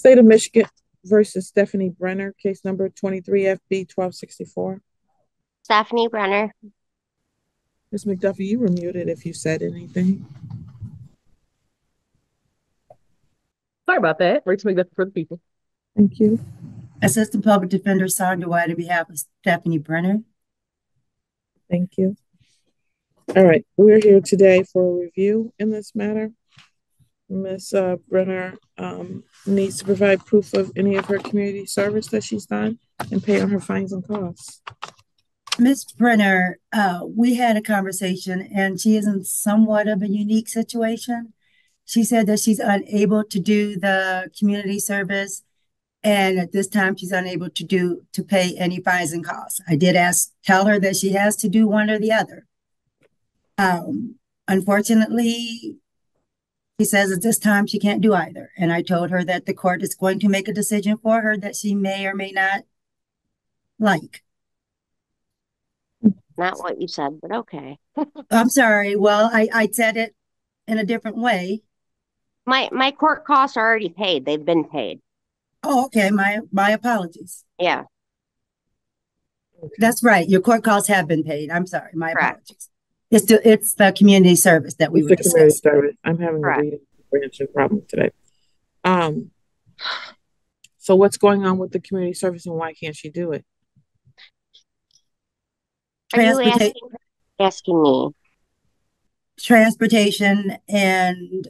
State of Michigan versus Stephanie Brenner, case number 23FB 1264. Stephanie Brenner. Ms. McDuffie, you were muted if you said anything. Sorry about that. Rachel McDuffie for the people. Thank you. Assistant Public Defender Sandra White on behalf of Stephanie Brenner. Thank you. All right, we're here today for a review in this matter. Ms. Brenner needs to provide proof of any of her community service that she's done and pay on her fines and costs. Ms. Brenner, we had a conversation and she is in somewhat of a unique situation. She said that she's unable to do the community service, and at this time she's unable to pay any fines and costs. I did tell her that she has to do one or the other. Unfortunately, she says at this time she can't do either. And I told her that the court is going to make a decision for her that she may or may not like. Not what you said, but okay. I'm sorry. Well, I said it in a different way. My court costs are already paid. They've been paid. Oh, okay. My apologies. Yeah. That's right. Your court costs have been paid. I'm sorry. My Correct. apologies. It's the community service that we were discussing. Service. I'm having a reading comprehension problem today. So what's going on with the community service and why can't she do it? Are you asking me? Transportation and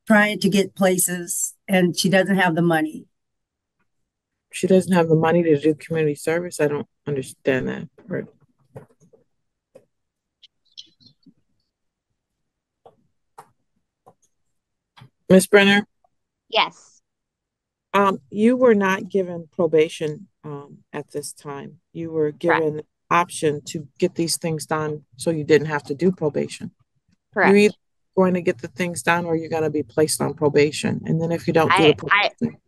trying to get places, and she doesn't have the money. She doesn't have the money to do community service? I don't understand that part. Ms. Brenner? Yes. You were not given probation at this time. You were given the option to get these things done so you didn't have to do probation. Correct. You're either going to get the things done or you're going to be placed on probation. And then if you don't do the probation,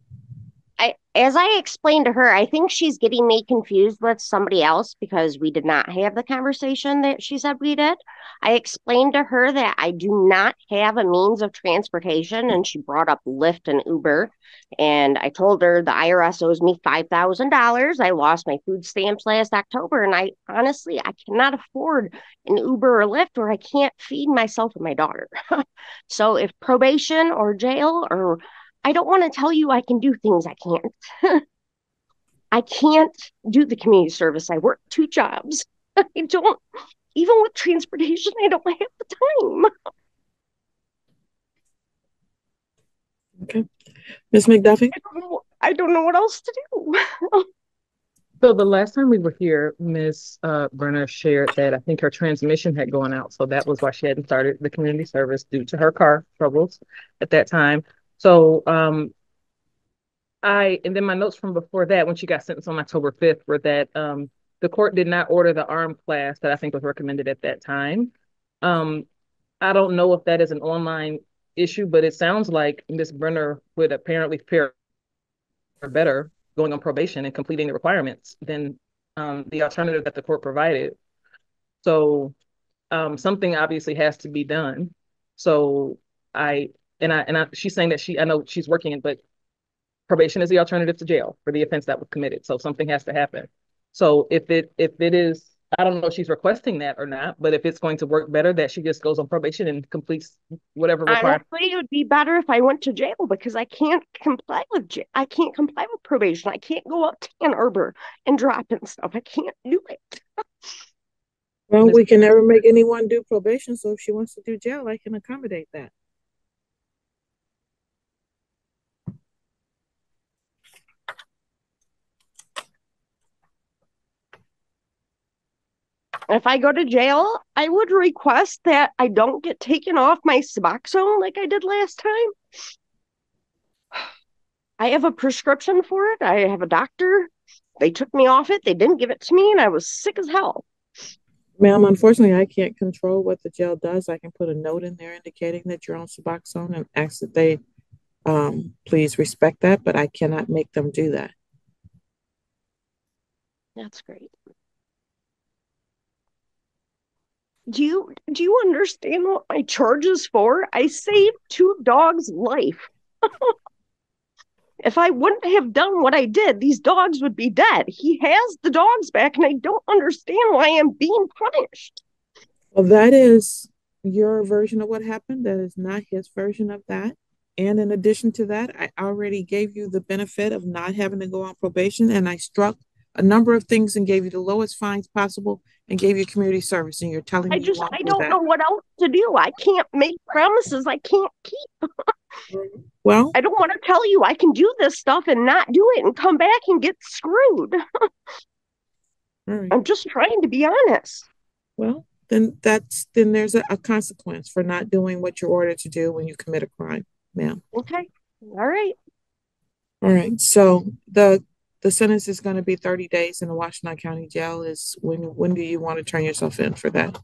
as I explained to her, I think she's getting me confused with somebody else because we did not have the conversation that she said we did. I explained to her that I do not have a means of transportation, and she brought up Lyft and Uber. And I told her the IRS owes me $5,000. I lost my food stamps last October, and I cannot afford an Uber or Lyft, or I can't feed myself and my daughter. So if probation or jail, or I don't want to tell you I can do things I can't. I can't do the community service. I work 2 jobs. I don't, even with transportation, I don't have the time. Okay. Ms. McDuffie? I don't know what else to do. So the last time we were here, Ms. Brenner shared that I think her transmission had gone out. So that was why she hadn't started the community service due to her car troubles at that time. So and then my notes from before that, when she got sentenced on October 5th, were that the court did not order the armed class that I think was recommended at that time. I don't know if that is an online issue, but it sounds like Ms. Brenner would apparently fare better going on probation and completing the requirements than the alternative that the court provided. So something obviously has to be done. So she's saying that I know she's working, but probation is the alternative to jail for the offense that was committed. So something has to happen. So if it is, I don't know if she's requesting that or not, but if it's going to work better that she just goes on probation and completes whatever requirement. Honestly, it would be better if I went to jail because I can't comply with probation. I can't go up to Ann Arbor and drop in stuff. I can't do it. Well, we can never make anyone do probation. So if she wants to do jail, I can accommodate that. If I go to jail, I would request that I don't get taken off my Suboxone like I did last time. I have a prescription for it. I have a doctor. They took me off it. They didn't give it to me, and I was sick as hell. Ma'am, unfortunately, I can't control what the jail does. I can put a note in there indicating that you're on Suboxone and ask that they please respect that, but I cannot make them do that. That's great. Do you understand what my charge is for? I saved 2 dogs' life. If I wouldn't have done what I did, these dogs would be dead. He has the dogs back, and I don't understand why I'm being punished. Well, that is your version of what happened. That is not his version of that. And in addition to that, I already gave you the benefit of not having to go on probation, and I struck a number of things and gave you the lowest fines possible and gave you community service. And you're telling me you won't I do don't that. know what else to do. I can't make promises I can't keep. Well, I don't want to tell you I can do this stuff and not do it and come back and get screwed. all right. I'm just trying to be honest. Well, then there's a consequence for not doing what you're ordered to do when you commit a crime, ma'am. Okay. All right. All right. So the sentence is going to be 30 days in the Washington County Jail. Is when do you want to turn yourself in for that?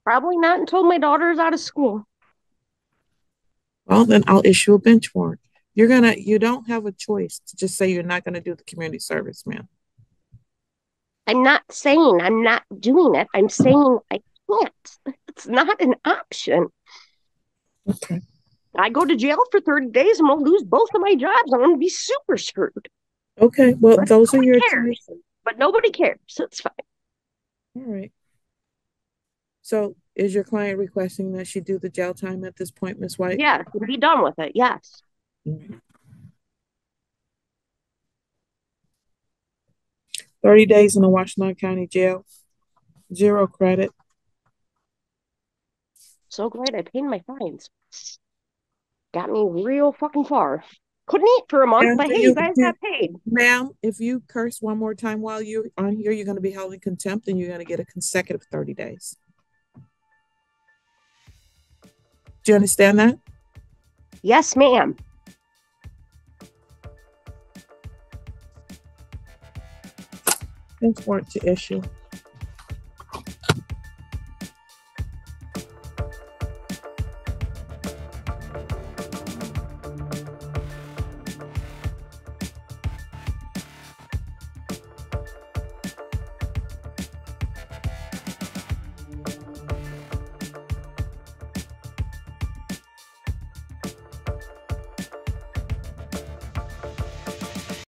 Probably not until my daughter's out of school. Well, then I'll issue a bench warrant. You don't have a choice to just say you're not going to do the community service, ma'am. I'm not saying I'm not doing it. I'm saying I can't. It's not an option. Okay. I go to jail for 30 days, I'm going to lose both of my jobs. I'm going to be super screwed. Okay. Well, But those are nobody your cares. choices. But nobody cares. It's fine. All right. So is your client requesting that she do the jail time at this point, Ms. White? Yeah, be done with it. Yes. 30 days in the Washington County Jail, 0 credit. So glad I paid my fines. Got me real fucking far. Couldn't eat for a month, And but hey, you guys got paid. Ma'am, if you curse one more time while you're on here, you're going to be held in contempt and you're going to get a consecutive 30 days. Do you understand that? Yes, ma'am. Bench warrant to issue.